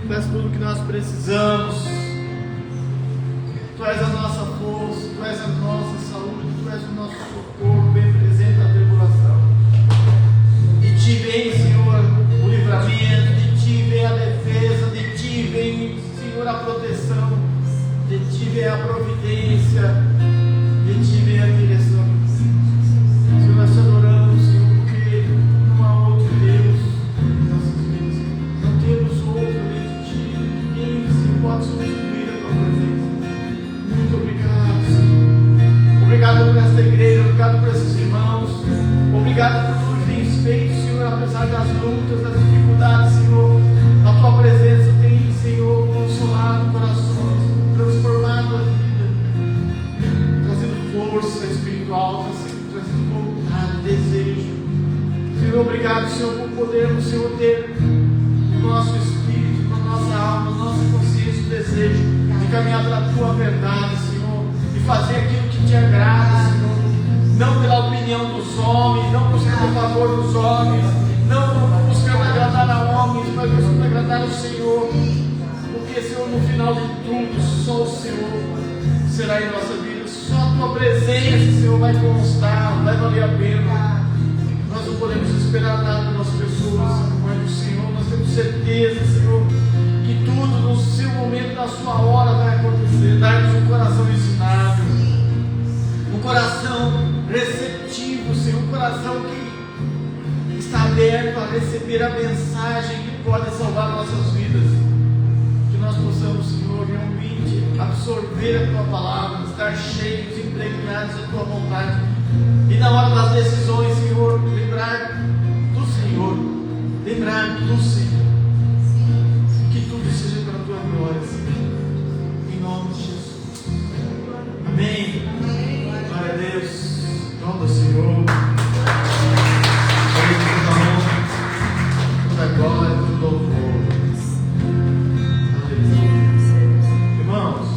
Tu és tudo que nós precisamos. Tu és a nossa força, Tu és a nossa saúde, Tu és o nosso socorro bem presente na tribulação. De Ti vem, Senhor, o livramento, de Ti vem a defesa, de Ti vem, Senhor, a proteção, de Ti vem a providência, de Ti vem a direção. Senhor, nós Te adoramos, Senhor, porque não há outro Deus em nossas vidas. Não temos outro além de Ti. Ninguém, Senhor, pode substituir a Tua presença. Muito obrigado, Senhor. Obrigado por esta igreja, obrigado por esses irmãos. Obrigado por tudo que tens feito, Senhor, apesar das lutas, das dificuldades, Senhor. A Tua presença tem, Senhor, consolado corações, transformado a vida, trazendo força espiritual, trazendo vontade, desejo. Senhor, obrigado, Senhor, por podermos, Senhor, ter no nosso espírito, na nossa alma, na nossa consciência o desejo de caminhar pela Tua verdade, Senhor, e fazer aquilo que Te agrada, Senhor, não pela opinião dos homens, não buscando o favor dos homens, não buscando agradar a homens, mas buscando agradar o Senhor, porque, Senhor, no final de tudo, só o Senhor será em nossa vida, só a Tua presença, Senhor, vai constar, vai valer a pena. Nós não podemos esperar nada das pessoas, mas do Senhor, nós temos certeza, Senhor, que tudo no seu momento, na sua hora vai acontecer. Dá-nos um coração ensinável, um coração receptivo, Senhor, um coração que está aberto a receber a mensagem que pode salvar nossas vidas. Que nós possamos, Senhor, realmente absorver a Tua palavra, estar cheios, impregnados da Tua vontade. E na hora das decisões, Senhor, lembrar do Senhor, que tudo seja para a Tua glória, Senhor, em nome de Jesus. Amém. Glória a Deus. Em nome do Senhor. Toda glória, todo louvor. Aleluia. Irmãos,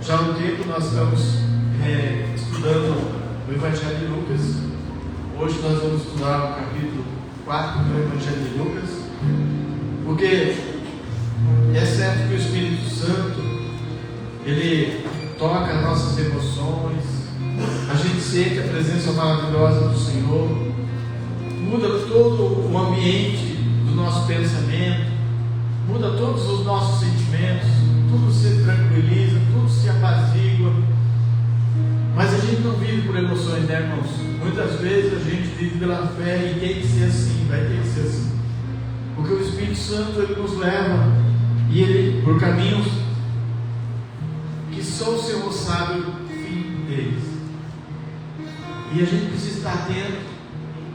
já há um tempo nós estamos estudando o Evangelho de Lucas. Hoje nós vamos estudar o capítulo 4 do Evangelho de Lucas, porque é certo que o Espírito Santo ele toca as nossas emoções, a gente sente a presença maravilhosa do Senhor, muda todo o ambiente do nosso pensamento, muda todos os nossos sentimentos, tudo se tranquiliza, tudo se apazigua. Mas a gente não vive por emoções, né, irmãos? Muitas vezes a gente vive pela fé e tem que ser assim, vai ter que ser assim. Porque o Espírito Santo ele nos leva e ele por caminhos que só o Senhor sabe o fim deles. E a gente precisa estar atento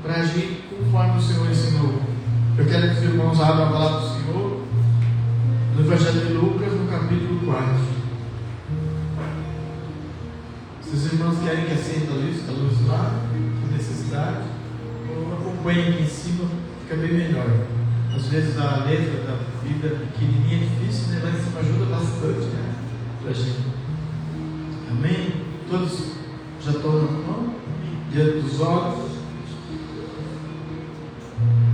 para agir conforme o Senhor ensinou. Eu quero que os irmãos abram a palavra do Senhor no Evangelho de Lucas, no capítulo 4. Se os irmãos querem que acenda a luz lá, com necessidade, ou acompanhem aqui em cima, fica bem melhor. Às vezes a letra da Bíblia pequenininha é difícil, né? Lá em cima ajuda bastante, né? Pra gente. Amém? Todos já estão na mão, diante dos olhos.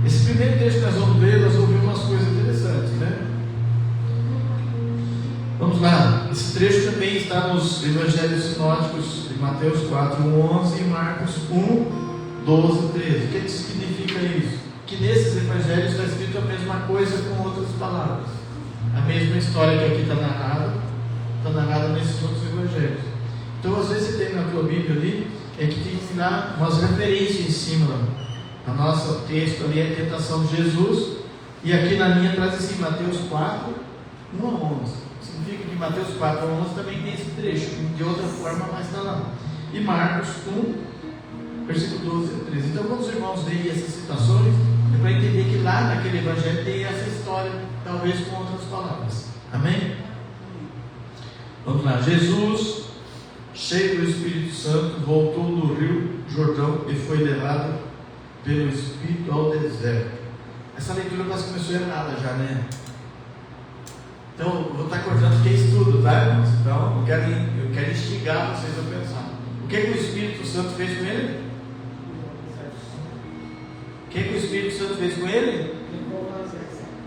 Esse primeiro texto que nós vamos ver, nós vamos ver umas coisas interessantes, né? Vamos lá, esse trecho também está nos Evangelhos Sinóticos de Mateus 4, 11 e Marcos 1, 12, 13. O que significa isso? Que nesses Evangelhos está escrito a mesma coisa com outras palavras. A mesma história que aqui está narrada nesses outros Evangelhos. Então, às vezes você tem na tua Bíblia ali, é que tem que dar umas referências em cima. A nossa texto ali é a tentação de Jesus, e aqui na minha traz assim, Mateus 4, 1 a 11. Significa que Mateus 4 a 11 também tem esse trecho, de outra forma, mas está lá. E Marcos 1, versículo 12 a 13. Então, quando os irmãos leem essas citações, é para entender que lá naquele evangelho tem essa história, talvez com outras palavras. Amém? Vamos lá. Jesus, cheio do Espírito Santo, voltou do rio Jordão e foi levado pelo Espírito ao deserto. Essa leitura quase começou errada já, né? Então, eu vou estar cortando que é estudo, tá, irmãos? Então, eu quero instigar vocês a pensar. O que o Espírito Santo fez com ele? O que o Espírito Santo fez com ele?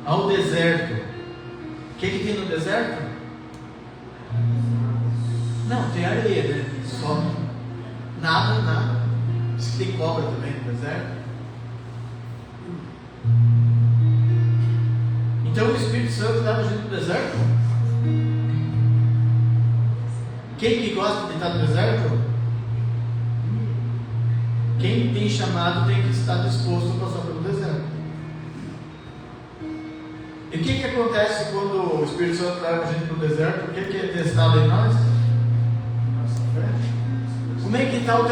ao deserto. O que tem no deserto? Não, tem areia, né? Só nada. Diz que tem cobra também no deserto. Então o Espírito Santo leva a gente no deserto? Quem que gosta de estar no deserto? Quem tem chamado tem que estar disposto a passar pelo deserto. E o que acontece quando o Espírito Santo leva a gente para o deserto? O que é testado em nós? Nossa fé. Como é que está o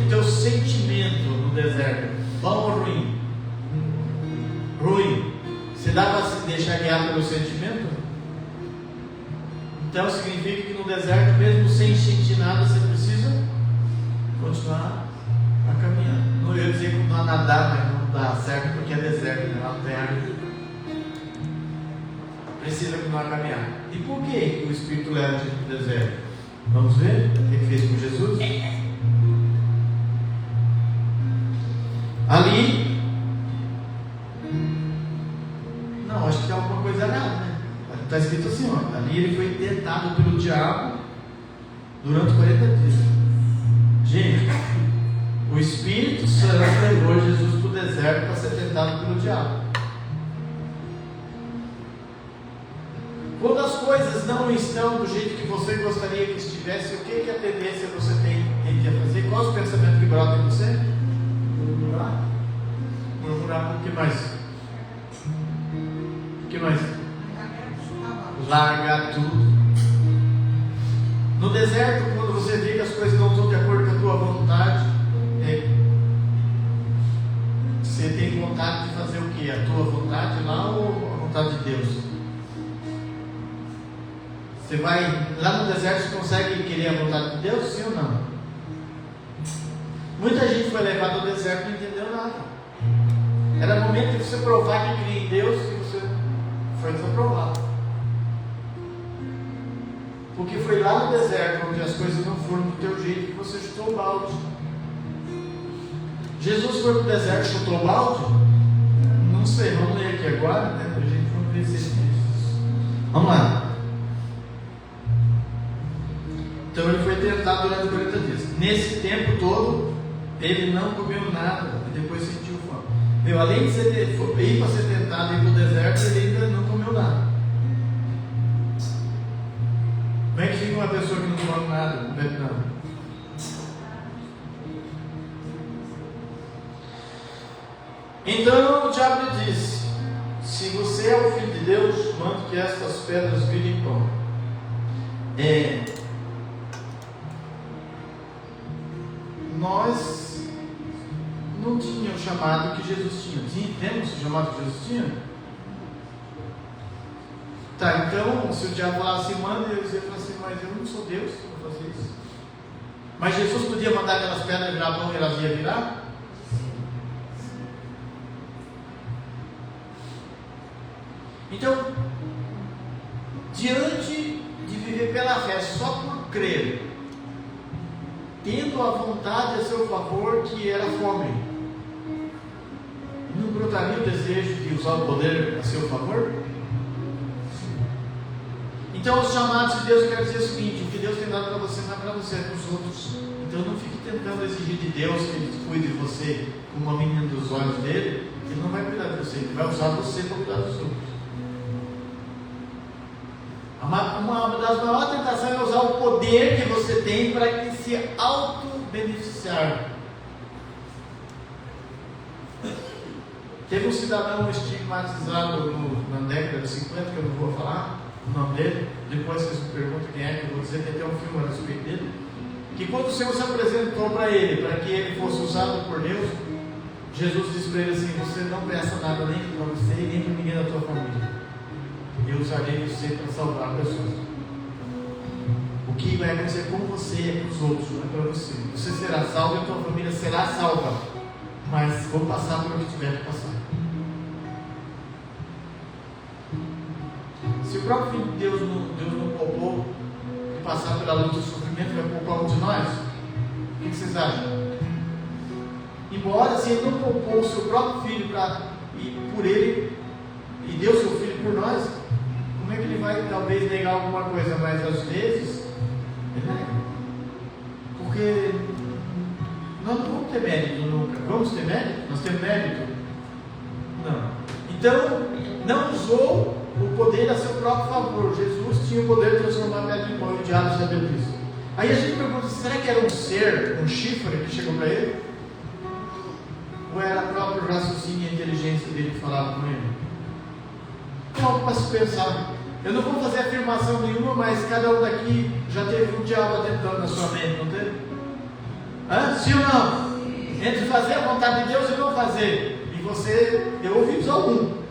teu sentimento no deserto? Bom ou ruim? Ruim. Você dá para se deixar guiar pelo sentimento? Então significa que no deserto, mesmo sem sentir nada, você precisa continuar a caminhar. Não ia dizer que não há nadar, mas não dá certo porque é deserto, né? Lá não tem água. Precisa continuar a caminhar. E por que o Espírito leva a gente para o deserto? Vamos ver o que ele fez com Jesus? Ali. Não, acho que tem alguma coisa errada, né? Está escrito assim, ó. Ali ele foi tentado pelo diabo durante 40 dias. Gente, o Espírito Santo levou Jesus para o deserto para ser tentado pelo diabo. Quando as coisas não estão do jeito que você gostaria que estivesse, o que a tendência você tem a fazer? Qual os pensamentos que brotam em você? Murmurar. O que mais? O que mais? Largar tudo. No deserto, quando você vê que as coisas não estão de acordo com a tua vontade, você tem vontade de fazer o que? A tua vontade lá ou a vontade de Deus? Você vai lá no deserto, você consegue querer a vontade de Deus? Sim ou não? Muita gente foi levada ao deserto e não entendeu nada. Era momento de você provar que cria em Deus e você foi desaprovado. Porque foi lá no deserto onde as coisas não foram do teu jeito que você chutou o balde. Jesus foi para o deserto e chutou o balde? Não sei, vamos ler aqui agora, né? Para a gente não ver esses textos. Vamos lá. Então ele foi tentado durante 40 dias. Nesse tempo todo, ele não comeu nada e depois sentiu fome. Além de ir para ser tentado e ir para o deserto, ele ainda não comeu nada. Como é que fica uma pessoa que não come nada, não bebe nada? Então o diabo lhe disse: se você é o Filho de Deus, mande que estas pedras virem pão. Nós não tínhamos o chamado que Jesus tinha. Temos o chamado que Jesus tinha? Tá, então, se o diabo falasse, manda, eu ia falar assim, mas eu não sou Deus, eu vou fazer isso. Mas Jesus podia mandar aquelas pedras virar pão e elas iam virar? Então, diante de viver pela fé, só por crer, tendo a vontade a seu favor, que era fome, não brotaria o desejo de usar o poder a seu favor? Então, os chamados de Deus, eu quero dizer o seguinte: o que Deus tem dado para você não é para você, é para os outros. Então, não fique tentando exigir de Deus que Ele cuide de você como uma menina dos olhos dele. Ele não vai cuidar de você, Ele vai usar você para cuidar dos outros. Uma das maiores tentações é usar o poder que você tem para que se auto-beneficiar. Teve um cidadão estigmatizado na década de 50, que eu não vou falar o nome dele, depois que você me pergunta quem é, que eu vou dizer que tem até um filme a respeito dele, que quando o Senhor se apresentou para ele, para que ele fosse usado por Deus, Jesus disse para ele assim: você não peça nada nem para você e nem para ninguém da tua família, eu usarei você para salvar pessoas. O que vai acontecer com você é para os outros, não é para você. Você será salvo e a tua família será salva, mas vou passar por onde tiver que passar. Se o próprio Filho de Deus não poupou de passar pela luta e sofrimento, vai poupar um de nós? O que vocês acham? Embora se ele não poupou o seu próprio filho para ir por ele, e deu seu filho por nós, como é que ele vai talvez negar alguma coisa? Mas às vezes ele nega, porque nós não vamos ter mérito nunca. Vamos ter mérito? Nós temos mérito? Não. Então, não usou o poder a seu próprio favor. Jesus tinha o poder de transformar pedra em pão, e o diabo sabia disso. Aí a gente pergunta, será que era um ser, um chifre que chegou para ele? Ou era o próprio raciocínio e a inteligência dele que falava com ele? Então, algo para se pensar. Eu não vou fazer afirmação nenhuma, mas cada um daqui já teve um diabo atentando na sua mente, não teve? Sim ou não? Entre fazer a vontade de Deus e não fazer. E você, eu ouvi só um.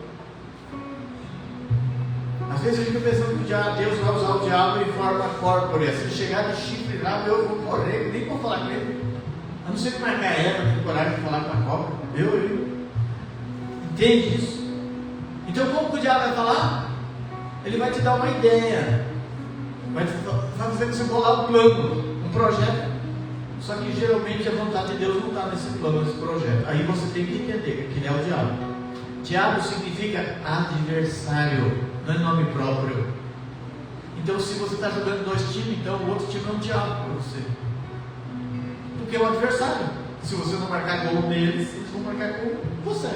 Às vezes eu fico pensando que Deus vai usar o diabo em forma corpórea. Se ele chegar de chifre lá, eu vou correr, nem vou falar com ele. A não ser que marcar ela, tem coragem de falar com a cobra. Entende isso? Então como que o diabo vai falar? Ele vai te dar uma ideia. Vai fazer você bolar um plano, um projeto. Só que geralmente a vontade de Deus não está nesse plano, nesse projeto. Aí você tem que entender que ele é o diabo. Diabo significa adversário, não é nome próprio. Então se você está jogando dois times, então o outro time é um diabo para você. Porque é o adversário. Se você não marcar gol neles, eles vão marcar gol com você.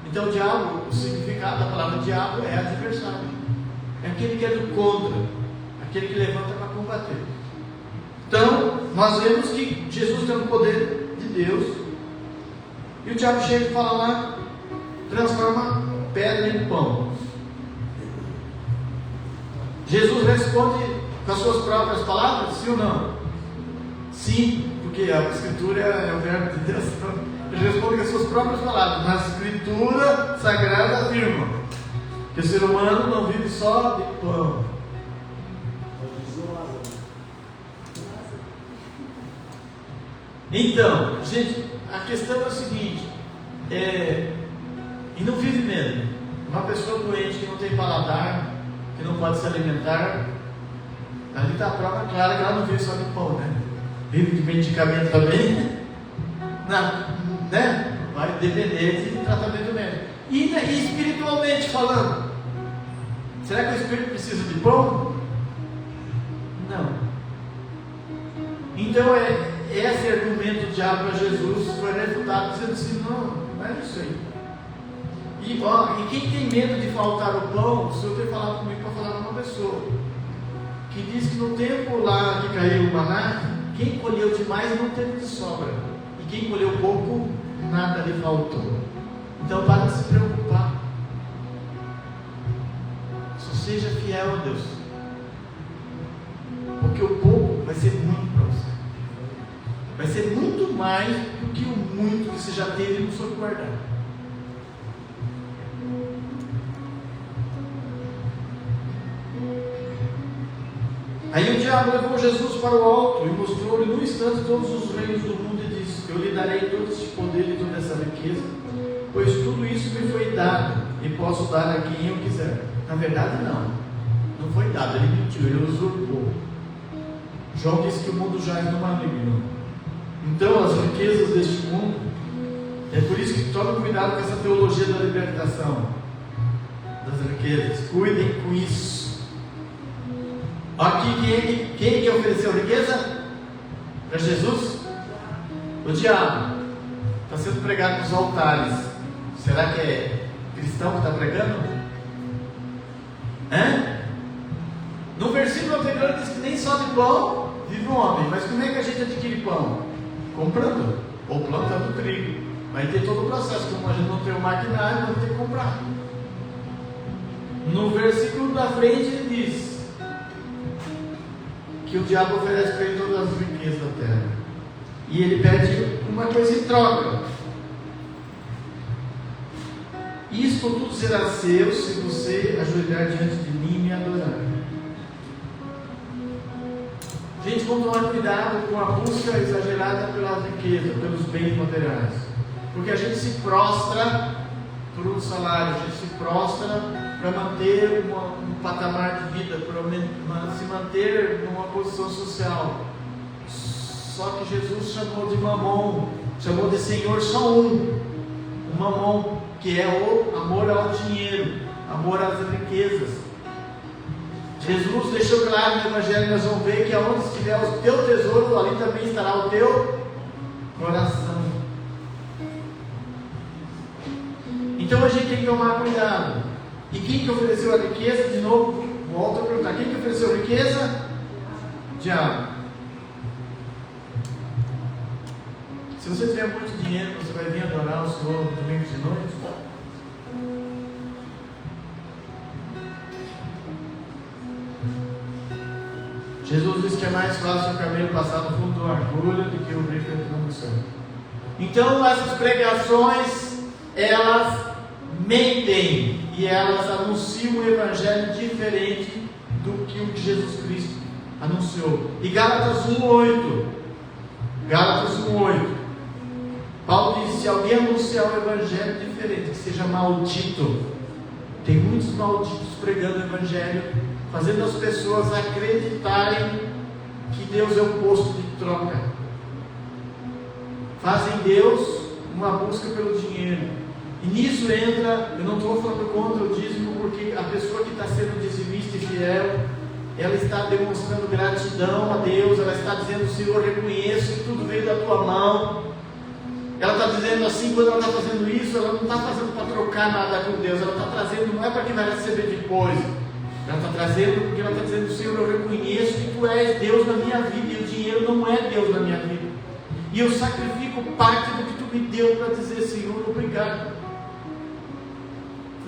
Então o diabo, o significado da palavra diabo é adversário. É aquele que é do contra, aquele que levanta para combater. Então, nós vemos que Jesus tem o poder de Deus. E o diabo chega e fala lá, transforma pedra em pão. Jesus responde com as suas próprias palavras, sim ou não? Sim, porque a Escritura é o verbo de Deus. Ele responde com as suas próprias palavras. Na Escritura Sagrada afirma que o ser humano não vive só de pão. Então, gente, a questão é o seguinte, e não vive mesmo. Uma pessoa doente que não tem paladar, que não pode se alimentar, ali está a prova clara que ela não vive só de pão, né? Vive de medicamento também, não, né? Vai depender de tratamento médico. E espiritualmente falando, será que o espírito precisa de pão? Não. Então esse argumento do diabo para Jesus foi refutado dizendo assim, não é isso aí. E quem tem medo de faltar o pão, o Senhor tem falado comigo para falar com uma pessoa que diz que no tempo lá que caiu o maná, quem colheu demais não teve de sobra, e quem colheu pouco, nada lhe faltou. Então para de se preocupar, só seja fiel a Deus, porque o pouco vai ser muito para você, vai ser muito mais do que o muito que você já teve e não soube guardar. Aí o diabo levou Jesus para o alto e mostrou-lhe no instante todos os reinos do mundo e disse, eu lhe darei todo este poder e toda essa riqueza, pois tudo isso me foi dado e posso dar a quem eu quiser. Na verdade não foi dado, ele mentiu, ele usurpou. João disse que o mundo jaz no maligno. Então as riquezas deste mundo, é por isso que tome cuidado com essa teologia da libertação das riquezas, cuidem com isso. Aqui quem que ofereceu riqueza? Para Jesus? O diabo. Está sendo pregado nos altares. Será que é cristão que está pregando? No versículo anterior diz que nem só de pão vive o homem. Mas como é que a gente adquire pão? Comprando ou plantando trigo. Vai ter todo o processo. Como a gente não tem o maquinário, vamos ter que comprar. No versículo da frente ele diz que o diabo oferece para ele todas as riquezas da terra, e ele pede uma coisa em troca. Isto tudo será seu se você ajoelhar diante de mim e me adorar. Gente, vamos tomar cuidado com a busca exagerada pela riqueza, pelos bens materiais, porque a gente se prostra por um salário, a gente se prostra para manter um patamar de vida, para se manter numa posição social. Só que Jesus chamou de mamon, chamou de Senhor só um, o mamon, que é o amor ao dinheiro, amor às riquezas. Jesus deixou claro no Evangelho, nós vamos ver que aonde estiver o teu tesouro, ali também estará o teu coração. Então a gente tem que tomar cuidado. E quem que ofereceu a riqueza? De novo, volto a perguntar: quem que ofereceu a riqueza? Diabo. Se você tiver muito dinheiro, você vai vir adorar o Senhor no domingo de noite? Jesus disse que é mais fácil o camelo passar no fundo do agulha do que o rico entrar no céu. Então essas pregações, elas mentem e elas anunciam um evangelho diferente do que o que Jesus Cristo anunciou. E Gálatas 1:8, Paulo diz: se alguém anunciar um evangelho diferente, que seja maldito. Tem muitos malditos pregando o evangelho, fazendo as pessoas acreditarem que Deus é um posto de troca. Fazem Deus uma busca pelo dinheiro. E nisso entra, eu não estou falando contra o dízimo, porque a pessoa que está sendo dizimista e fiel, ela está demonstrando gratidão a Deus, ela está dizendo: Senhor, reconheço que tudo veio da tua mão. Ela está dizendo assim, quando ela está fazendo isso, ela não está fazendo para trocar nada com Deus, ela está trazendo, não é para que vai receber depois, ela está trazendo porque ela está dizendo: Senhor, eu reconheço que tu és Deus na minha vida, e o dinheiro não é Deus na minha vida, e eu sacrifico parte do que tu me deu para dizer: Senhor, obrigado.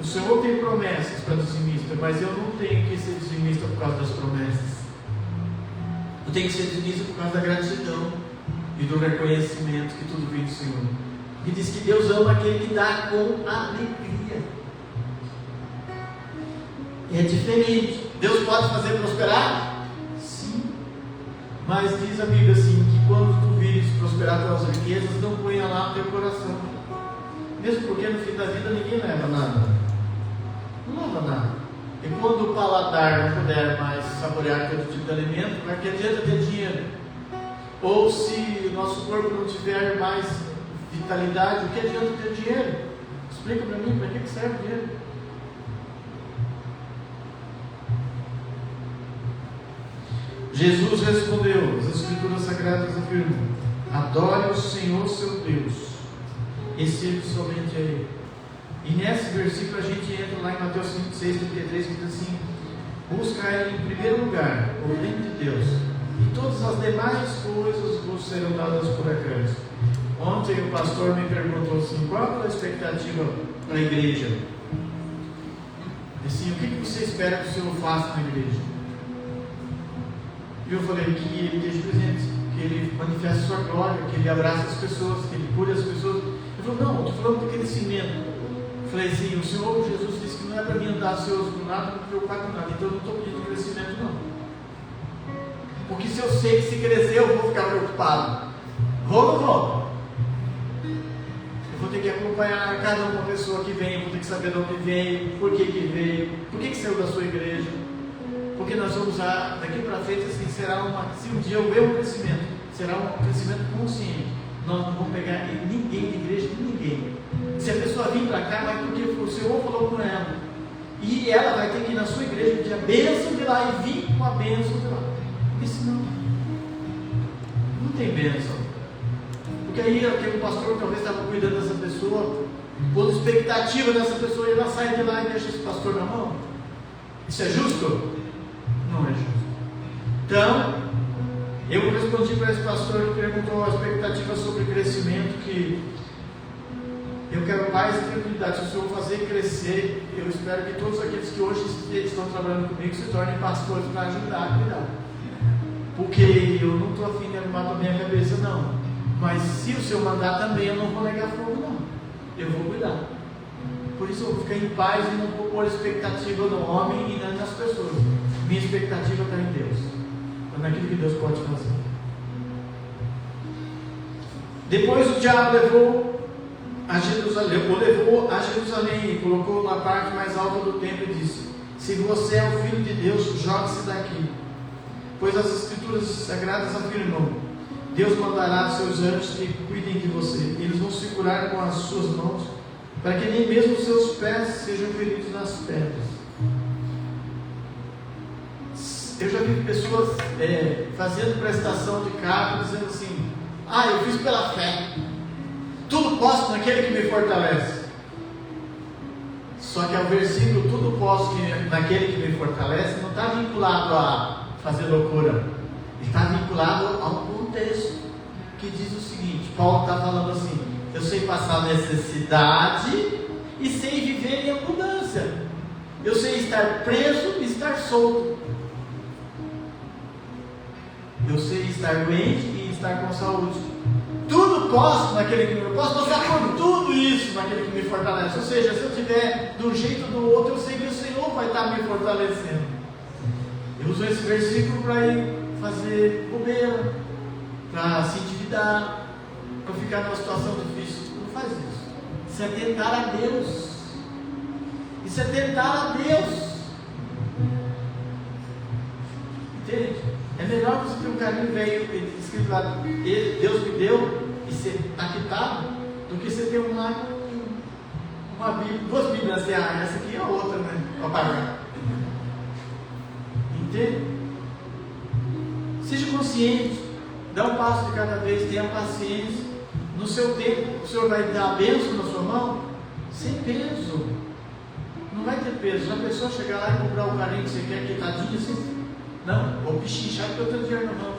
O Senhor tem promessas para dizimista, mas eu não tenho que ser dizimista por causa das promessas. Eu tenho que ser dizimista por causa da gratidão e do reconhecimento que tudo vem do Senhor. E diz que Deus ama aquele que dá com alegria. É diferente. Deus pode fazer prosperar? Sim. Mas diz a Bíblia assim, que quando tu vires prosperar tuas riquezas, não ponha lá no teu coração. Mesmo porque no fim da vida ninguém leva nada. Não leva nada. E quando o paladar não puder mais saborear todo tipo de alimento, para que adianta ter dinheiro? Ou se o nosso corpo não tiver mais vitalidade, o que adianta ter dinheiro? Explica para mim, para que serve o dinheiro? Jesus respondeu, as Escrituras Sagradas afirmam: adore o Senhor seu Deus e sirva somente a Ele. E nesse versículo a gente entra lá em Mateus 26:33, que diz assim: busca Ele em primeiro lugar, o reino de Deus, e todas as demais coisas vos serão dadas por acréscimo. Ontem o pastor me perguntou assim: qual é a expectativa para a igreja? Assim, o que você espera que o Senhor faça na igreja? E eu falei: que Ele esteja presente, que Ele manifeste sua glória, que Ele abrace as pessoas, que Ele cure as pessoas. Ele falou: não, eu estou falando de crescimento. Eu falei assim: o Senhor Jesus disse que não é para mim andar ansioso com nada, não me preocupar com nada, então eu não estou pedindo crescimento não. Porque se eu sei que se crescer eu vou ficar preocupado, vou ou não vou? Eu vou ter que acompanhar cada uma pessoa que vem, eu vou ter que saber de onde veio, por que veio, por que saiu da sua igreja. Porque nós vamos daqui para frente, assim, se um dia houver um crescimento, será um crescimento consciente. Nós não vamos pegar ninguém de igreja, de ninguém. Se a pessoa vir para cá, vai porque o Senhor falou com ela. E ela vai ter que ir na sua igreja pedir a bênção de lá e vir com a bênção de lá. Porque senão, não tem bênção. Porque aí aquele pastor talvez estava cuidando dessa pessoa, pondo expectativa dessa pessoa, e ela sai de lá e deixa esse pastor na mão. Isso é justo? Não é justo. Então, eu respondi para esse pastor que perguntou a expectativa sobre crescimento, que eu quero paz e tranquilidade. Se o Senhor fazer crescer, eu espero que todos aqueles que hoje estão trabalhando comigo se tornem pastores para ajudar a cuidar. Porque eu não estou afim de arrumar para a minha cabeça, não. Mas se o Senhor mandar também, eu não vou negar fogo, não. Eu vou cuidar. Por isso eu vou ficar em paz e não vou pôr expectativa no homem e nas pessoas. Minha expectativa está em Deus, naquilo que Deus pode fazer. Depois o diabo levou a Jerusalém e colocou na parte mais alta do templo e disse: se você é o Filho de Deus, jogue-se daqui, pois as Escrituras Sagradas afirmam: Deus mandará seus anjos que cuidem de você, eles vão segurar com as suas mãos para que nem mesmo os seus pés sejam feridos nas pedras. Eu já vi pessoas fazendo prestação de cargo, dizendo assim: eu fiz pela fé, tudo posso naquele que me fortalece. Só que o versículo tudo posso naquele que me fortalece não está vinculado a fazer loucura, ele está vinculado a um contexto que diz o seguinte: Paulo está falando assim: eu sei passar necessidade e sei viver em abundância, eu sei estar preso e estar solto, eu sei estar doente e estar com saúde. Tudo posso naquele que me posso passar por tudo isso naquele que me fortalece. Ou seja, se eu tiver de um jeito ou do outro, eu sei que o Senhor vai estar me fortalecendo. Eu uso esse versículo para ir fazer bobeira, para se endividar, para ficar numa situação difícil. Não faz isso. Isso é tentar a Deus. Isso é tentar a Deus. Entende? É melhor você ter um carinho velho escrito lá, Deus me deu, e ser aquitado, do que você ter uma Bíblia, duas Bíblias, assim, essa aqui é a outra, né? Para pagar. Entende? Seja consciente, dá um passo de cada vez, tenha paciência. No seu tempo, o Senhor vai dar a bênção na sua mão, sem peso. Não vai ter peso. Já a pessoa chegar lá e comprar o carinho que você quer, quitadinho assim? Não, ou pichinchar que eu tenho dinheiro na mão.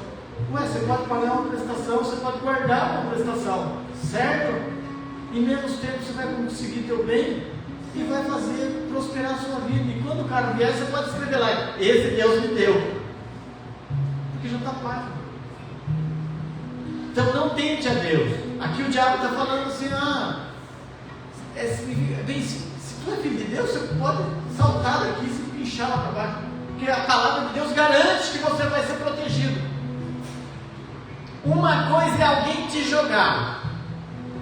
Ué, você pode pagar uma prestação, você pode guardar uma prestação, certo? Em menos tempo você vai conseguir teu bem e vai fazer prosperar a sua vida. E quando o cara vier, você pode escrever lá: esse Deus me deu, porque já está pago. Então não tente a Deus. Aqui o diabo está falando assim: se tu é filho de Deus, você pode saltar daqui e se pinchar lá para baixo. Porque a palavra de Deus garante que você vai ser protegido. Uma coisa é alguém te jogar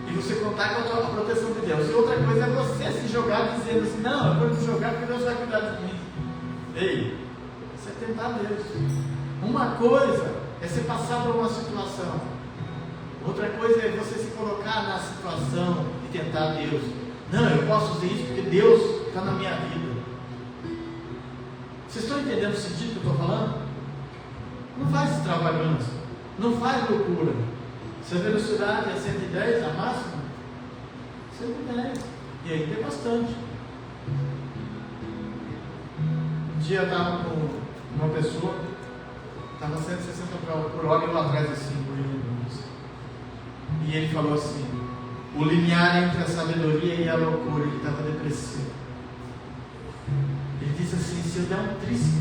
e você contar com a proteção de Deus, e outra coisa é você se jogar dizendo assim: não, eu vou te jogar porque Deus vai cuidar de mim. Ei, isso é tentar Deus. Uma coisa é você passar por uma situação, outra coisa é você se colocar na situação e tentar Deus. Não, eu posso fazer isso porque Deus está na minha vida. Vocês estão entendendo o sentido que eu estou falando? Não faz extravagância, não faz loucura. Se a velocidade é 110, a máxima, 110, e aí tem bastante. Um dia eu estava com uma pessoa, estava 160 por hora, eu atrás assim, e ele falou assim: o limiar entre a sabedoria e a loucura. Ele estava depressivo. Ele disse assim: se eu der um trisque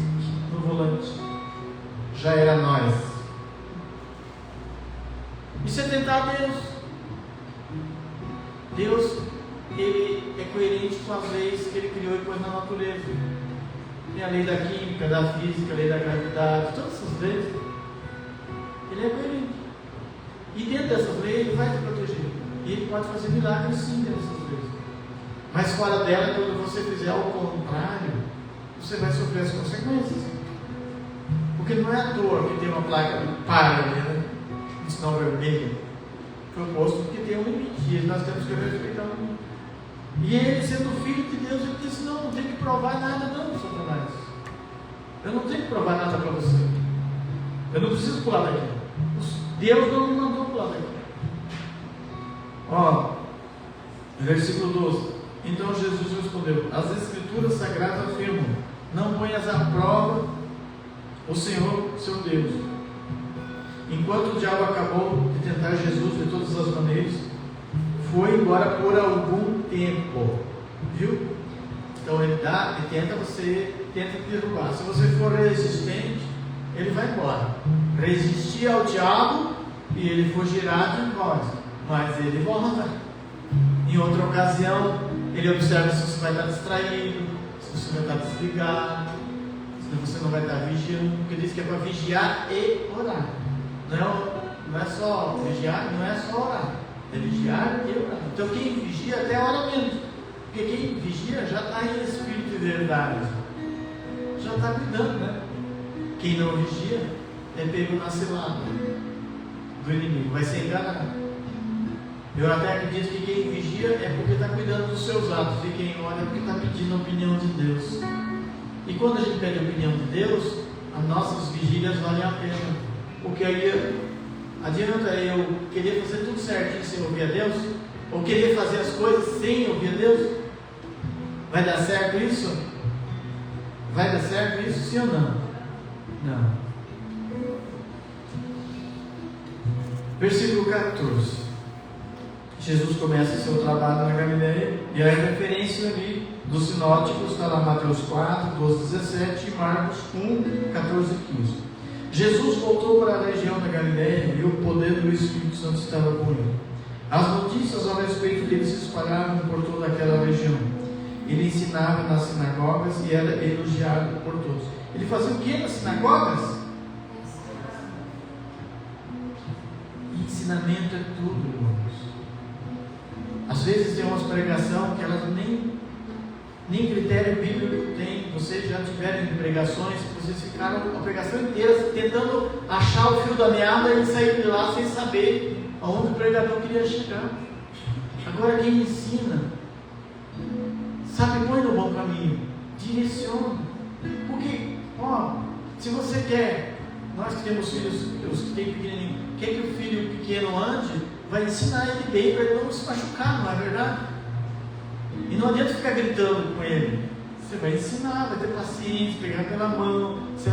no volante, já era nós. Isso é tentar Deus. Deus, Ele é coerente com as leis que Ele criou e pôs na natureza. Tem a lei da química, da física, a lei da gravidade, todas essas leis. Ele é coerente. E dentro dessas leis Ele vai te proteger. E Ele pode fazer milagres sim dentro dessas leis. Mas fora dela, quando você fizer ao contrário, você vai sofrer as consequências. Porque não é à toa que tem uma placa do para ali, né? De sinal vermelho. Foi posto porque tem um limite. E nós temos que respeitar o limite. E ele, sendo filho de Deus, ele disse: não tem que provar nada, não, Satanás. Eu não tenho que provar nada para você. Eu não preciso pular daqui. Deus não me mandou pular daqui. Ó, versículo 12. Então Jesus respondeu: as Escrituras Sagradas afirmam: não ponhas à prova o Senhor, seu Deus. Enquanto o diabo acabou de tentar Jesus de todas as maneiras, foi embora por algum tempo. Viu? Então ele tenta te derrubar. Se você for resistente, ele vai embora. Resistir ao diabo e ele fugirá de nós, mas ele volta. Em outra ocasião, ele observa se você vai estar distraído, se você vai estar desligado, se você não vai estar vigiando, porque diz que é para vigiar e orar. Não é só vigiar, não é só orar, é vigiar e orar. Então quem vigia até ora menos, porque quem vigia já está em espírito de verdade, já está cuidando, né? Quem não vigia é pego na cilada do inimigo, vai ser enganado. Eu até acredito que quem vigia é porque está cuidando dos seus atos, e quem ora é porque está pedindo a opinião de Deus. E quando a gente pede a opinião de Deus, as nossas vigílias valem a pena. Porque aí adianta eu querer fazer tudo certinho sem ouvir a Deus? Ou querer fazer as coisas sem ouvir a Deus? Vai dar certo isso? Vai dar certo isso, sim ou não? Não. Versículo 14. Jesus começa seu trabalho na Galileia, e a referência ali dos sinóticos está lá Mateus 4, 12, 17 e Marcos 1, 14 e 15. Jesus voltou para a região da Galileia e o poder do Espírito Santo estava com ele. As notícias a respeito dele se espalhavam por toda aquela região. Ele ensinava nas sinagogas e era elogiado por todos. Ele fazia o que nas sinagogas? Ensinamento é tudo, irmãos. Às vezes tem umas pregações que elas nem critério bíblico tem. Vocês já tiveram pregações, vocês ficaram a pregação inteira tentando achar o fio da meada e sair de lá sem saber aonde o pregador queria chegar. Agora quem ensina, sabe, põe no bom caminho, direciona. Porque, se você quer, nós que temos filhos, os que têm pequenininho, quer que o filho pequeno ande, vai ensinar ele bem para ele não se machucar, não é verdade? E não adianta ficar gritando com ele. Você vai ensinar, vai ter paciência, pegar pela mão, se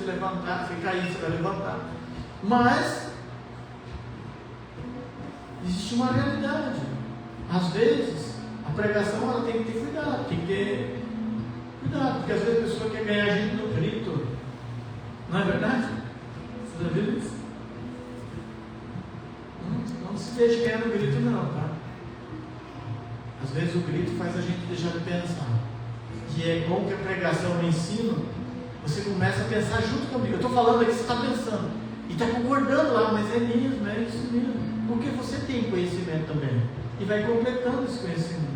levantar, se cair, você vai levantar. Mas existe uma realidade. Às vezes, a pregação ela tem que ter cuidado, porque às vezes a pessoa quer ganhar a gente no grito. Não é verdade? Você já viu isso? Não se deixe ganhar no grito não, tá? Às vezes o grito faz a gente deixar de pensar. E é bom que a pregação, o ensino, você começa a pensar junto comigo. Eu estou falando aqui, você está pensando. E está concordando lá, mas é mesmo, é isso mesmo. Porque você tem conhecimento também. E vai completando esse conhecimento.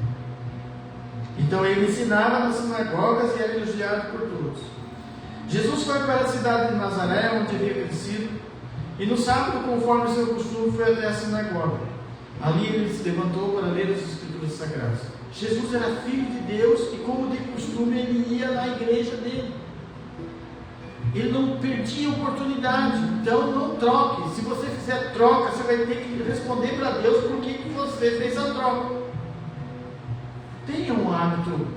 Então ele ensinava nas sinagogas e era elogiado por todos. Jesus foi para a cidade de Nazaré, onde havia crescido, e no sábado, conforme seu costume, foi até a sinagoga. Ali ele se levantou para ler as Escrituras Sagradas. Jesus era filho de Deus e, como de costume, ele ia na igreja dele. Ele não perdia oportunidade. Então não troque. Se você fizer troca, você vai ter que responder para Deus por que você fez a troca. Tenha um hábito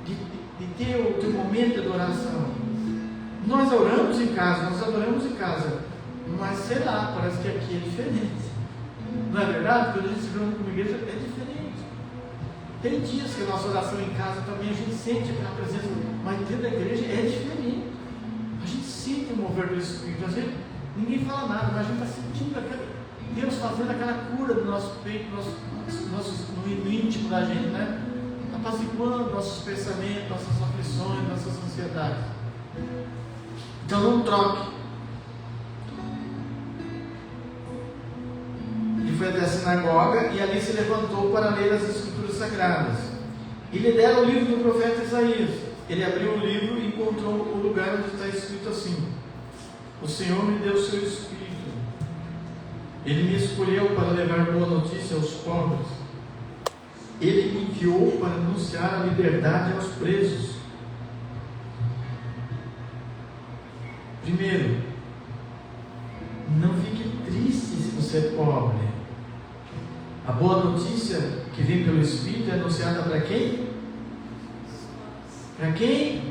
de ter o teu momento de adoração. Nós oramos em casa, nós adoramos em casa, mas sei lá, parece que aqui é diferente. Não é verdade? Quando a gente se reúne com a igreja é diferente. Tem dias que a nossa oração em casa também a gente sente aquela presença, mas dentro da igreja é diferente. A gente sente o mover do Espírito. Às vezes ninguém fala nada, mas a gente está sentindo Deus fazendo aquela cura do nosso peito, no íntimo da gente, né? Apaziguando nossos pensamentos, nossas aflições, nossas ansiedades. Então não troque. Ele foi até a sinagoga e ali se levantou para ler as Escrituras Sagradas. E lhe deram o livro do profeta Isaías. Ele abriu o livro e encontrou o lugar onde está escrito assim: o Senhor me deu o seu Espírito. Ele me escolheu para levar boa notícia aos pobres. Ele me enviou para anunciar a liberdade aos presos. Primeiro, não fique triste se você é pobre. A boa notícia que vem pelo Espírito é anunciada para quem? Para quem?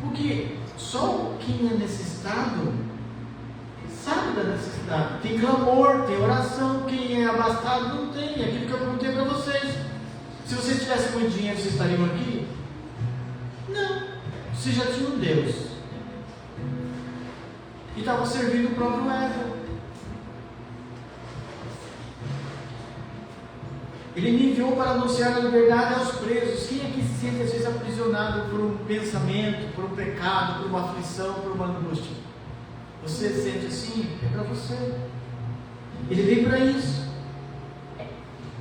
Porque só quem é necessitado sabe da necessidade. Tem clamor, tem oração. Quem é abastado não tem. É aquilo que eu perguntei para vocês. Se vocês tivessem muito dinheiro, vocês estariam aqui? Não. Vocês já tinham Deus. E estavam servindo o próprio ego. Ele me enviou para anunciar a liberdade aos presos. Quem é que se sente às vezes aprisionado por um pensamento, por um pecado, por uma aflição, por uma angústia? Você se sente assim? É para você. Ele veio para isso.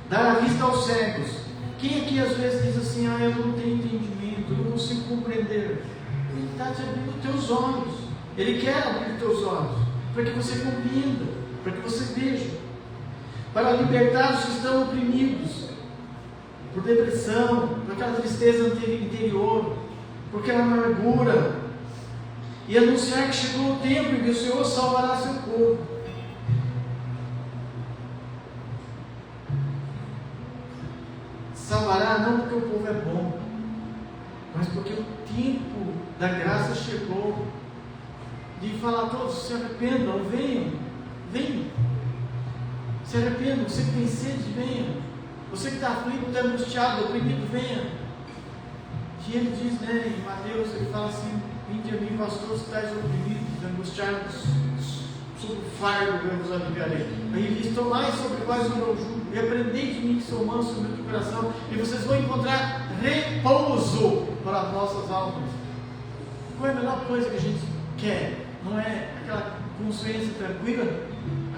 Dar a vista aos cegos. Quem aqui às vezes diz assim: eu não tenho entendimento, eu não consigo compreender? Ele está te abrindo os teus olhos. Ele quer abrir os teus olhos para que você compreenda. para que você veja, para libertar os que estão oprimidos por depressão, por aquela tristeza interior, por aquela amargura, e anunciar que chegou o tempo em que o Senhor salvará seu povo. Salvará não porque o povo é bom, mas porque o tempo da graça chegou, de falar a todos: se arrependam, venham, se arrependam. Você que tem sede, venha. Você que está aflito, está angustiado, oprimido, venha. Que ele diz, né, em Mateus, ele fala assim: vinde a mim, vós todos que estáis oprimidos, angustiados, sob o fardo eu vos aliviarei. Aí ele diz: tomai sobre vós o meu jugo, e aprendei de mim que sou manso e humilde de coração, e vocês vão encontrar repouso para as vossas almas. Qual é a melhor coisa que a gente quer? Não é aquela consciência tranquila,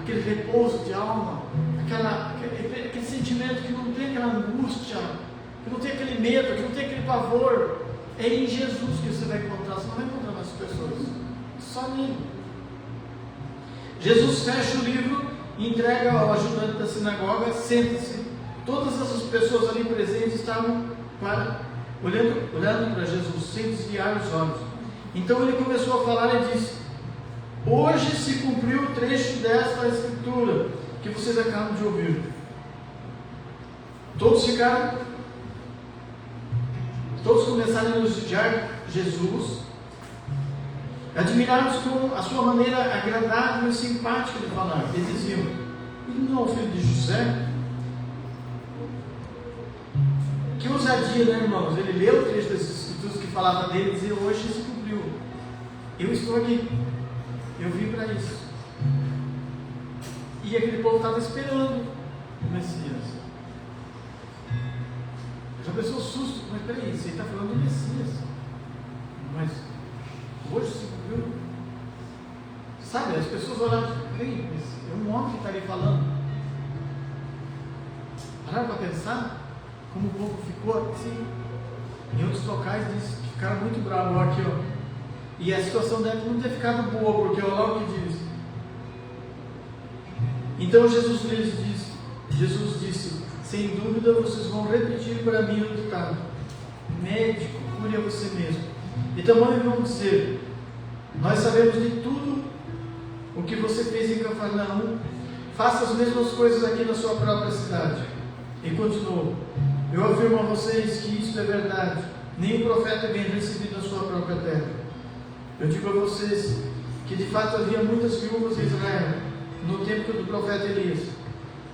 aquele repouso de alma, aquele sentimento que não tem aquela angústia, que não tem aquele medo, que não tem aquele pavor. É em Jesus que você vai encontrar. Você não vai encontrar nas pessoas, só nele. Jesus fecha o livro, entrega ao ajudante da sinagoga, senta-se. Todas essas pessoas ali presentes estavam olhando para Jesus, sem desviar os olhos. Então ele começou a falar e disse: hoje se cumpriu o trecho desta escritura que vocês acabam de ouvir. Todos começaram a elogiar Jesus, admirados com a sua maneira agradável e simpática de falar. Eles diziam: ele não é o filho de José? Que ousadia, né, irmãos? Ele leu o trecho das escrituras que falava dele e dizia: hoje se cumpriu. Eu estou aqui. Eu vim para isso. E aquele povo estava esperando o Messias. Já pensou o susto? Mas peraí, você está falando do Messias. Mas hoje se cumpriu. Sabe, as pessoas olharam: peraí, é um homem que está ali falando. Pararam para pensar como o povo ficou assim. Em outros locais diz que ficaram muito bravos aqui, ó. E a situação deve não ter ficado boa, porque olha lá o que diz. Então Jesus disse: sem dúvida vocês vão repetir para mim o ditado: médico, cure a você mesmo. E também vão dizer: nós sabemos de tudo o que você fez em Cafarnaum, faça as mesmas coisas aqui na sua própria cidade. E continuou: eu afirmo a vocês que isto é verdade, nenhum profeta é bem recebido na sua própria terra. Eu digo a vocês que de fato havia muitas viúvas em Israel no tempo do profeta Elias,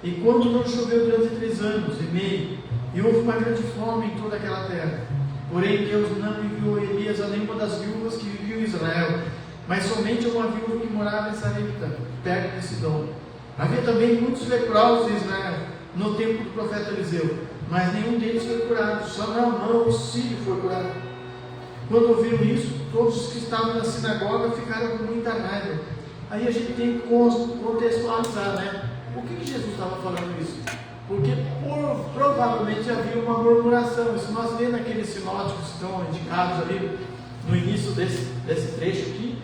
e quando não choveu durante 3 anos e meio, e houve uma grande fome em toda aquela terra. Porém Deus não enviou Elias a nenhuma das viúvas que viviam em Israel, mas somente a uma viúva que morava em Sarepta, perto de Sidom. Havia também muitos leprosos em Israel no tempo do profeta Eliseu, mas nenhum deles foi curado, só Naamã, o sírio, foi curado. Quando ouviram isso, todos os que estavam na sinagoga ficaram com muita raiva. Aí a gente tem que contextualizar, né? Por que Jesus estava falando isso? Porque provavelmente havia uma murmuração. E se nós lermos aqueles sinóticos que estão indicados ali no início desse trecho aqui,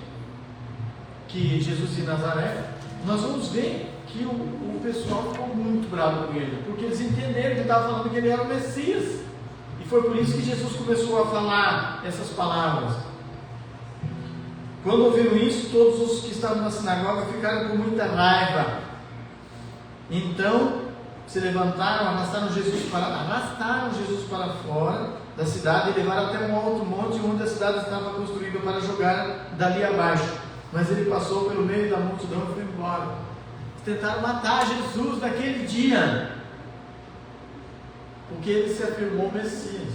que Jesus de Nazaré, nós vamos ver que o pessoal ficou muito bravo com ele, porque eles entenderam que ele estava falando que ele era o Messias. E foi por isso que Jesus começou a falar essas palavras. Quando ouviram isso, todos os que estavam na sinagoga ficaram com muita raiva. Então se levantaram, arrastaram Jesus para fora da cidade e levaram até um alto monte onde a cidade estava construída, para jogar dali abaixo. Mas ele passou pelo meio da multidão e foi embora. Tentaram matar Jesus naquele dia, porque ele se afirmou Messias.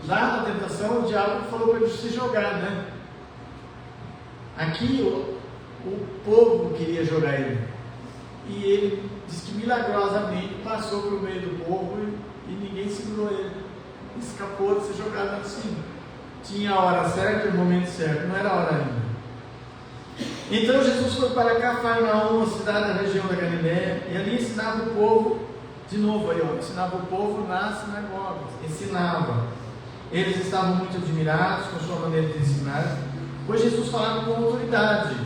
Lá na tentação, o diabo falou para ele se jogar, né? Aqui o povo queria jogar ele, e ele diz que milagrosamente passou por meio do povo e ninguém segurou ele, escapou de ser jogado assim. Tinha a hora certa e o momento certo, não era a hora ainda. Então Jesus foi para Cafarnaum, a cidade da região da Galiléia, e ali ensinava o povo. De novo aí, ensinava o povo nas sinagogas, ensinava. Eles estavam muito admirados com a sua maneira de ensinar, pois Jesus falava com autoridade.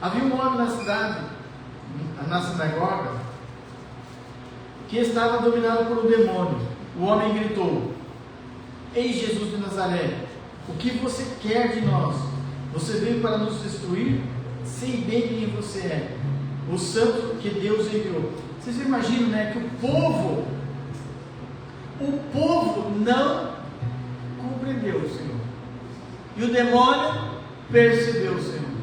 Havia um homem na cidade, na sinagoga, que estava dominado por um demônio. O homem gritou: Ei, Jesus de Nazaré, o que você quer de nós? Você veio para nos destruir? Sei bem quem você é, o santo que Deus enviou. Vocês imaginam, né, que o povo não compreendeu o Senhor, e o demônio percebeu o Senhor.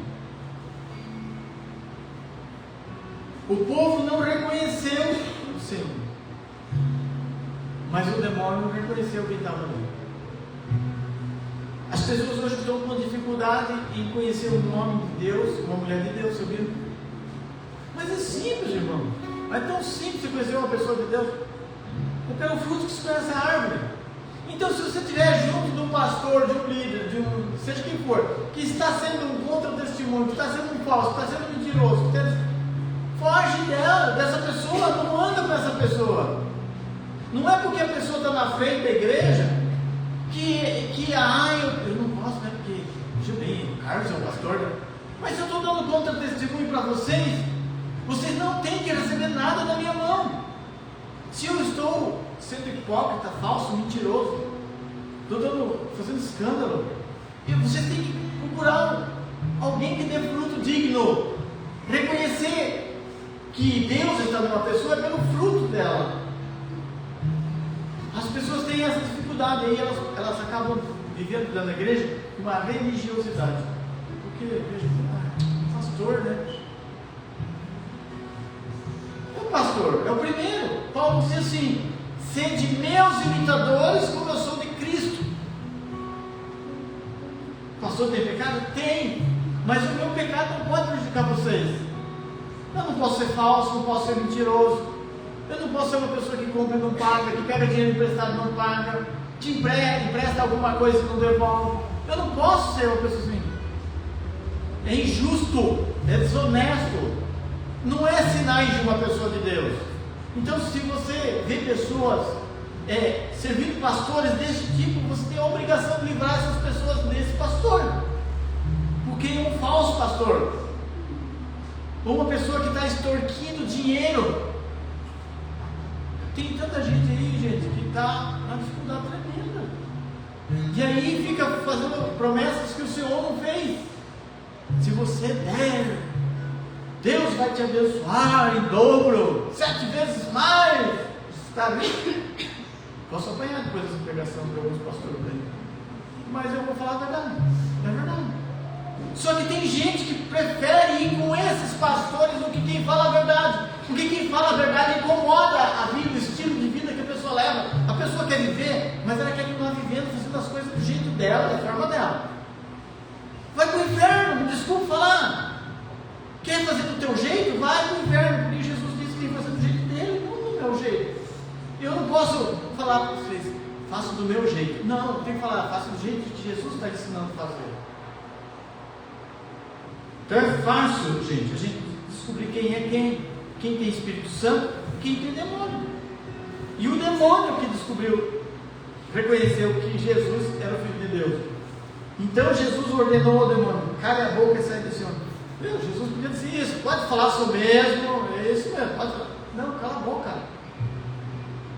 O povo não reconheceu o Senhor, mas o demônio não reconheceu quem estava ali. As pessoas hoje estão com dificuldade em conhecer o nome de Deus, uma mulher de Deus, sabia? Mas é simples, irmão. É tão simples conhecer uma pessoa de Deus. Eu pego o fruto que se conhece a árvore. Então, se você estiver junto de um pastor, de um líder, seja quem for, que está sendo um contra-testemunho, que está sendo um falso, que está sendo mentiroso, foge dessa pessoa, não anda com essa pessoa. Não é porque a pessoa está na frente da igreja eu não posso, né? Porque, veja bem, o Carlos é o pastor, né? Mas eu estou dando contra-testemunho para vocês não têm que receber nada da minha mão. Se eu estou sendo hipócrita, falso, mentiroso, estou fazendo escândalo, e vocês têm que procurar alguém que dê fruto digno, reconhecer que Deus está numa pessoa pelo fruto dela. As pessoas têm essa dificuldade, aí elas acabam vivendo dentro da igreja uma religiosidade, porque veja, pastor, né? O pastor é o primeiro. Paulo diz assim: sede meus imitadores, como eu sou de Cristo. O pastor tem pecado? Tem, mas o meu pecado não pode prejudicar vocês. Eu não posso ser falso, não posso ser mentiroso, eu não posso ser uma pessoa que compra e não paga, que pega dinheiro emprestado e não paga, te empresta alguma coisa e não devolve. Eu não posso ser uma pessoa assim. É injusto, é desonesto, não é sinais de uma pessoa de Deus. Então, se você vê pessoas servindo pastores desse tipo, você tem a obrigação de livrar essas pessoas desse pastor, porque é um falso pastor, ou uma pessoa que está extorquindo dinheiro. Tem tanta gente aí, gente, que está na dificuldade tremenda, e aí fica fazendo promessas que o Senhor não fez. Se você der, Deus vai te abençoar em dobro, 7 vezes mais. Está bem? Posso apanhar depois dessa pregação de alguns pastores aí, mas eu vou falar a verdade. É verdade. Só que tem gente que prefere ir com esses pastores do que quem fala a verdade, porque quem fala a verdade incomoda a vida, o estilo de vida que a pessoa leva. A pessoa quer viver, mas ela quer continuar vivendo, fazendo as coisas do jeito dela, da forma dela. Vai para o inferno, desculpa falar. Quer fazer do teu jeito? Vai para o inferno, porque Jesus disse que tem que fazer do jeito dele, não do meu jeito. Eu não posso falar para vocês, faça do meu jeito. Não, eu tenho que falar, faça do jeito que Jesus está ensinando a fazer. Então é fácil, gente, a gente descobrir quem é quem tem Espírito Santo, quem tem demônio. E o demônio que descobriu, reconheceu que Jesus era o Filho de Deus. Então Jesus ordenou ao demônio: cale a boca e sai desse homem. Meu, Jesus podia dizer isso, pode falar isso mesmo, é isso mesmo, pode falar. Não, cala a boca.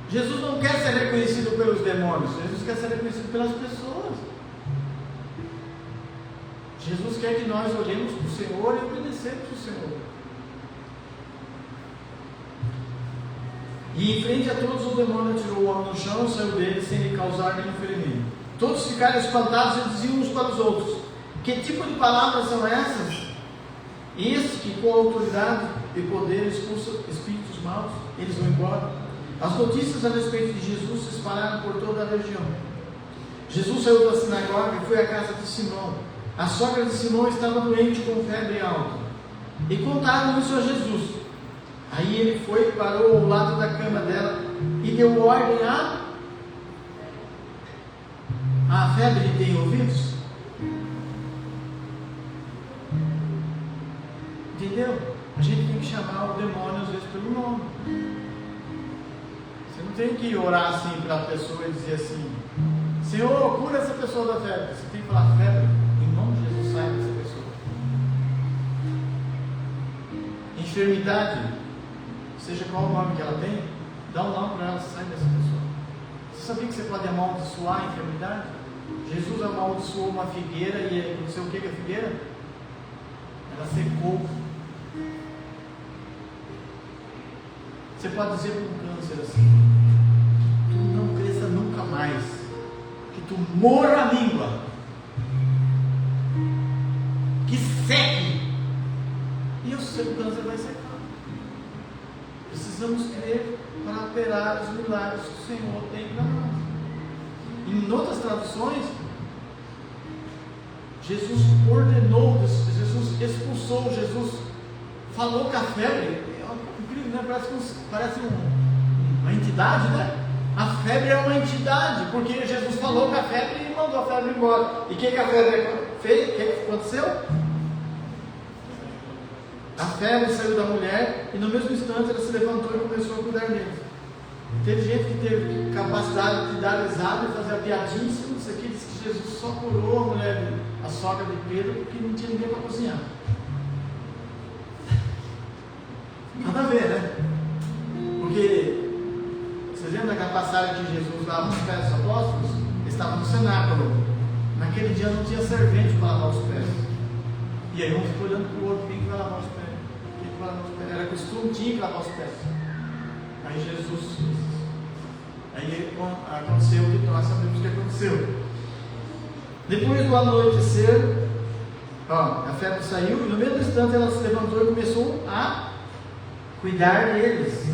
Jesus não quer ser reconhecido pelos demônios, Jesus quer ser reconhecido pelas pessoas. Jesus quer que nós olhemos para o Senhor e obedecemos o Senhor. E em frente a todos, o demônio atirou o homem no chão e saiu dele sem lhe causar nenhum ferimento. Todos ficaram espantados e diziam uns para os outros: que tipo de palavras são essas? Este que com autoridade e poder expulsa espíritos maus, eles vão embora. As notícias a respeito de Jesus se espalharam por toda a região. Jesus saiu da sinagoga e foi à casa de Simão. A sogra de Simão estava doente com febre alta, e contaram isso a Jesus. Aí ele foi, parou ao lado da cama dela e deu ordem a febre tem ouvidos? Entendeu? A gente tem que chamar o demônio às vezes pelo nome. Você não tem que orar assim para a pessoa e dizer assim: Senhor, cura essa pessoa da febre. Você tem que falar: febre, em nome de Jesus, sai dessa pessoa. enfermidade, seja qual o nome que ela tem, dá um nome para ela, sai dessa pessoa. Você sabia que você pode amaldiçoar a enfermidade? Jesus amaldiçoou uma figueira e aconteceu o que com a figueira? Ela secou. Você pode dizer para um câncer assim: tu não cresça nunca mais, que tu morra a língua, que seque, e o seu câncer vai secar. Precisamos crer para operar os milagres que o Senhor tem para nós. Em outras traduções, Jesus ordenou, Jesus expulsou, Jesus falou com a febre. É incrível, né? Parece uma entidade, né? A febre é uma entidade, porque Jesus falou com a febre e mandou a febre embora. E o que a febre fez? O que aconteceu? A febre saiu da mulher e no mesmo instante ela se levantou e começou a cuidar deles. Teve gente que teve capacidade de dar risada e fazer a piadinha em cima disso aqui. Disse que Jesus só curou a mulher, a sogra de Pedro, porque não tinha ninguém para cozinhar. Nada a ver, né? Porque vocês lembram daquela passagem que Jesus lava os pés dos apóstolos? Eles estavam no cenáculo. Naquele dia não tinha servente para lavar os pés. E aí um ficou olhando para o outro: quem que vai lavar os pés? Quem que vai lavar os pés? Era costume, tinha que lavar os pés. Aí Jesus, aí aconteceu o que nós sabemos que aconteceu. Depois do anoitecer, a febre saiu e no mesmo instante ela se levantou e começou a cuidar deles.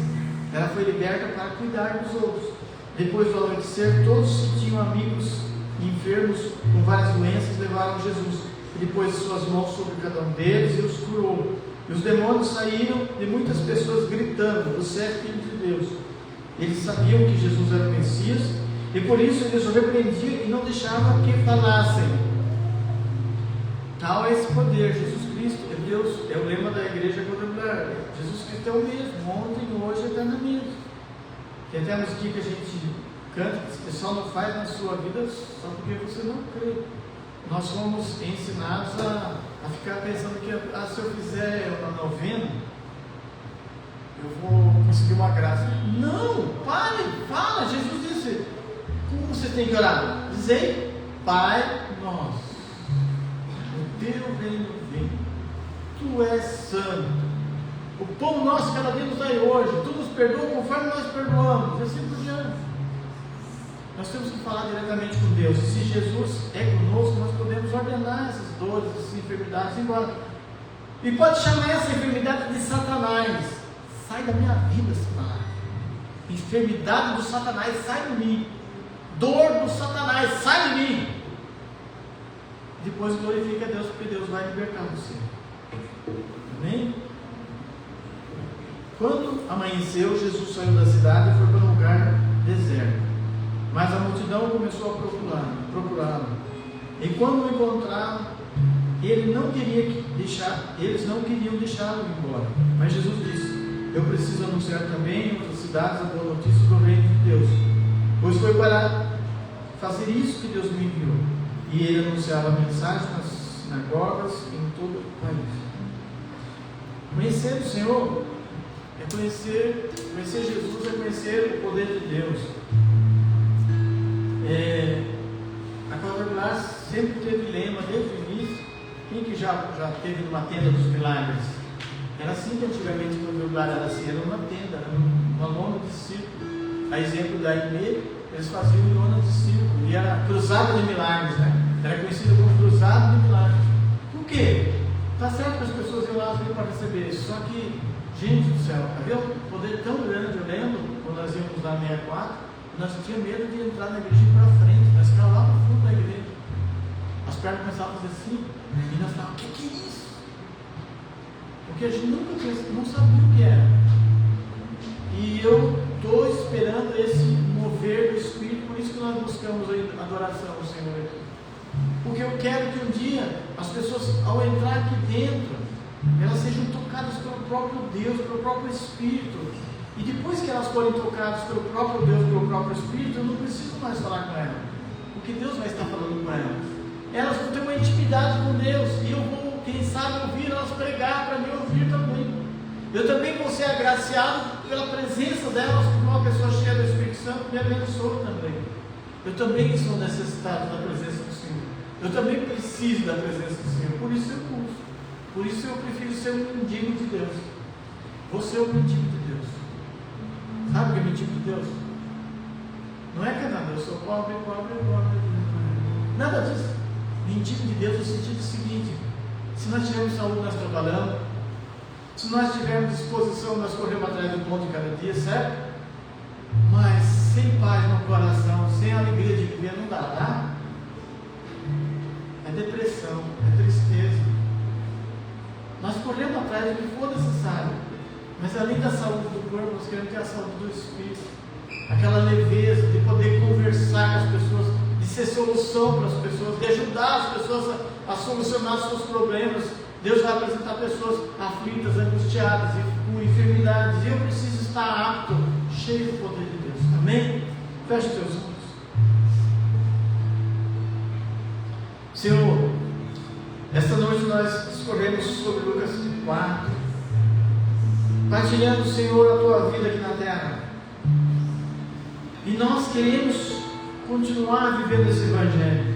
Ela foi liberta para cuidar dos outros. Depois do anoitecer, todos que tinham amigos enfermos com várias doenças levaram Jesus. E depois suas mãos sobre cada um deles e os curou. E os demônios saíram de muitas pessoas gritando: você é filho de Deus. Eles sabiam que Jesus era o Messias e por isso eles o repreendiam e não deixavam que falassem. Tal é esse poder. Jesus Cristo é Deus, é o lema da igreja quadrangular. Jesus Cristo é o mesmo, ontem, hoje e eternamente. Tem até a musiquinha que a gente canta, que o pessoal não faz na sua vida só porque você não crê. Nós somos ensinados a ficar pensando que se eu fizer uma novena, eu vou conseguir uma graça. Não, pare, fala. Jesus disse: como você tem que orar? Dizei: Pai nosso, o teu reino vem, tu és santo, o pão nosso cada dia nos dai hoje, tu nos perdoa conforme nós perdoamos, e assim por diante. Nós temos que falar diretamente com Deus. E se Jesus é conosco, nós podemos ordenar essas dores, essas enfermidades embora. E pode chamar essa enfermidade de Satanás. Sai da minha vida, Satanás. Enfermidade do Satanás, sai de mim. Dor do Satanás, sai de mim. Depois glorifica a Deus, porque Deus vai libertar você. Amém? Quando amanheceu, Jesus saiu da cidade e foi para um lugar deserto. Mas a multidão começou a procurá-lo. E quando o encontraram, eles não queriam deixá-lo embora. Mas Jesus disse: eu preciso anunciar também em outras cidades a boa notícia do reino de Deus. Pois foi para fazer isso que Deus me enviou. E ele anunciava a mensagem nas sinagogas em todo o país. Conhecer o Senhor é conhecer Jesus, é conhecer o poder de Deus. A quadrangular sempre teve lema desde o início. Quem que já teve numa tenda dos milagres? Era assim que antigamente a quadrangular era assim, era uma tenda, era uma lona de círculo. A exemplo da IME, eles faziam lona de círculo, e era cruzada de milagres, né? Era conhecido como cruzada de milagres. Por quê? Está certo que as pessoas iam lá para receber isso, só que, gente do céu, havia um poder tão grande. Eu lembro, quando nós íamos na 64, nós tínhamos medo de entrar na igreja e ir para frente, nós ficávamos lá no fundo da igreja. As pernas começavam a fazer assim, e nós falávamos: o que é isso? Porque a gente não sabia o que era. E eu estou esperando esse mover do Espírito, por isso que nós buscamos a adoração ao Senhor. Porque eu quero que um dia as pessoas, ao entrar aqui dentro, elas sejam tocadas pelo próprio Deus, pelo próprio Espírito. E depois que elas forem tocadas pelo próprio Deus, pelo próprio Espírito, eu não preciso mais falar com elas, porque Deus vai estar falando com elas. Elas vão ter uma intimidade com Deus, e eu vou, quem sabe, ouvir elas pregar para mim ouvir também. Eu também vou ser agraciado pela presença delas, como uma pessoa cheia do Espírito Santo me abençoa também. Eu também sou necessitado da presença do Senhor. Eu também preciso da presença do Senhor. Por isso eu busco. Por isso eu prefiro ser um mendigo de Deus. Vou ser um mendigo de Deus. Sabe o que é mendigo de Deus? Não é que eu sou pobre. Nada disso. Mendigo de Deus no sentido seguinte: se nós tivermos saúde, nós trabalhamos. Se nós tivermos disposição, nós corremos atrás do pão de cada dia, certo? Mas sem paz no coração, sem alegria de viver, não dá, tá? É depressão, é tristeza. Nós corremos atrás do que for necessário, mas além da saúde do corpo, nós queremos ter a saúde do Espírito, aquela leveza de poder conversar com as pessoas, de ser solução para as pessoas, de ajudar as pessoas a solucionar os seus problemas. Deus vai apresentar pessoas aflitas, angustiadas, com enfermidades, e eu preciso estar apto, cheio do poder de Deus. Amém? Feche os teus olhos. Senhor, esta noite nós escorremos sobre Lucas 4, partilhando, Senhor, a tua vida aqui na terra, e nós queremos continuar vivendo esse Evangelho,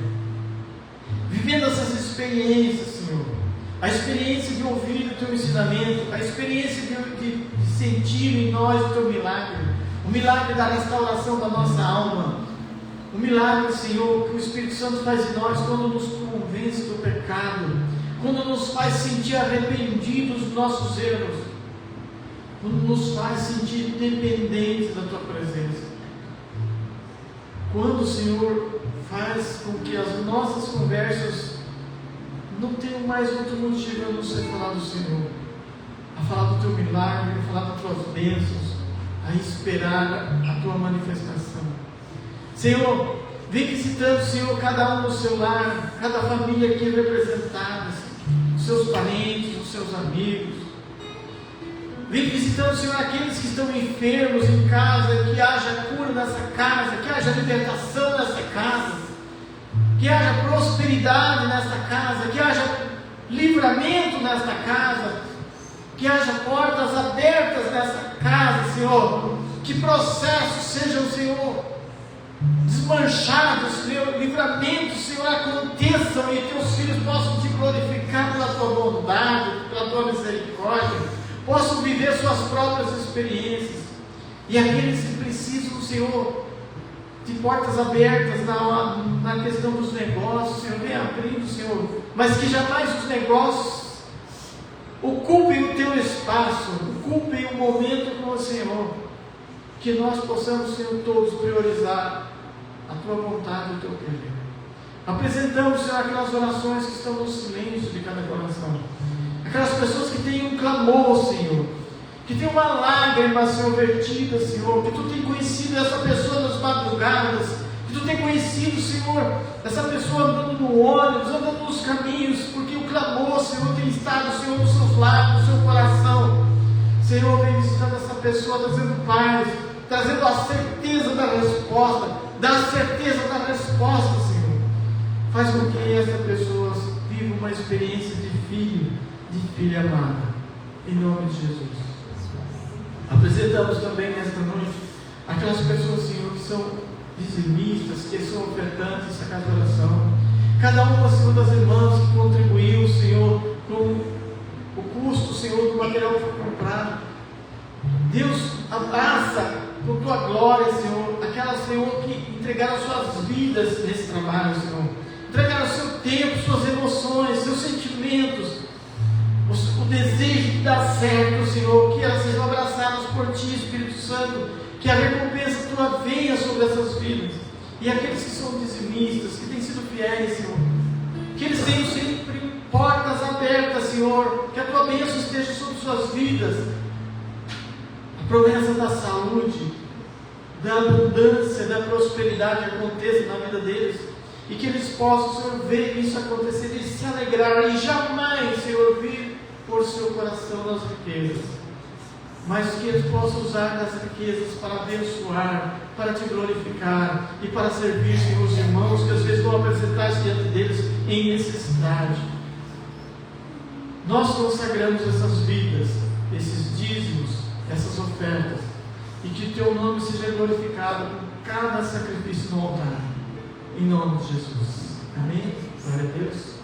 vivendo essas experiências, Senhor. A experiência de ouvir o teu ensinamento, a experiência de sentir em nós o teu milagre, o milagre da restauração da nossa alma, o milagre, Senhor, que o Espírito Santo faz em nós quando nos convence do pecado, quando nos faz sentir arrependidos dos nossos erros, quando nos faz sentir dependentes da tua presença, quando, Senhor, faz com que as nossas conversas não tenho mais outro motivo a não ser falar do Senhor, a falar do teu milagre, a falar das tuas bênçãos, a esperar a tua manifestação. Senhor, vem visitando, Senhor, cada um no seu lar, cada família aqui representada, os seus parentes, os seus amigos. Vem visitando, Senhor, aqueles que estão enfermos em casa, que haja cura nessa casa, que haja libertação nessa casa, que haja prosperidade nesta casa, que haja livramento nesta casa, que haja portas abertas nessa casa, Senhor, que processos sejam, Senhor, desmanchados, Senhor, livramentos, Senhor, aconteçam e teus filhos possam te glorificar pela tua bondade, pela tua misericórdia, possam viver suas próprias experiências, e aqueles que precisam, Senhor, de portas abertas na questão dos negócios, Senhor, vem abrindo, Senhor, mas que jamais os negócios ocupem o teu espaço, ocupem o momento com o Senhor, que nós possamos, Senhor, todos priorizar a tua vontade e o teu querer. Apresentamos, Senhor, aquelas orações que estão no silêncio de cada coração, aquelas pessoas que têm um clamor, Senhor, que tem uma lágrima, Senhor, vertida, Senhor, que tu tem conhecido essa pessoa nas madrugadas, que tu tem conhecido, Senhor, essa pessoa andando no ônibus, andando nos caminhos, porque o clamor, Senhor, tem estado, Senhor, nos seus lábios, no seu coração. Senhor, vem visitando essa pessoa, trazendo paz, trazendo a certeza da resposta, dá a certeza da resposta, Senhor. Faz com que essa pessoa viva uma experiência de filho, de filha amada, em nome de Jesus. Apresentamos também nesta noite aquelas pessoas, Senhor, que são dizimistas, que são ofertantes nessa casa de oração. Cada uma, Senhor, das irmãs que contribuiu, Senhor, com o custo, Senhor, do material que foi comprado. Deus, abraça com tua glória, Senhor, aquelas, Senhor, que entregaram suas vidas nesse trabalho, Senhor. Entregaram seu tempo, suas emoções, seus sentimentos, o desejo de dar certo, Senhor, que elas sejam abraçadas por Ti, Espírito Santo, que a recompensa Tua venha sobre essas vidas, e aqueles que são dizimistas, que têm sido fiéis, Senhor, que eles tenham sempre portas abertas, Senhor, que a Tua bênção esteja sobre suas vidas, a promessa da saúde, da abundância, da prosperidade aconteça na vida deles, e que eles possam, Senhor, ver isso acontecer e se alegrar, e jamais, Senhor, vir por seu coração nas riquezas, mas que eles possam usar das riquezas para abençoar, para te glorificar e para servir, Senhor, os irmãos que às vezes vão apresentar-se diante deles em necessidade. Nós consagramos essas vidas esses dízimos, essas ofertas, e que o teu nome seja glorificado com cada sacrifício no altar, em nome de Jesus. Amém? Glória a Deus.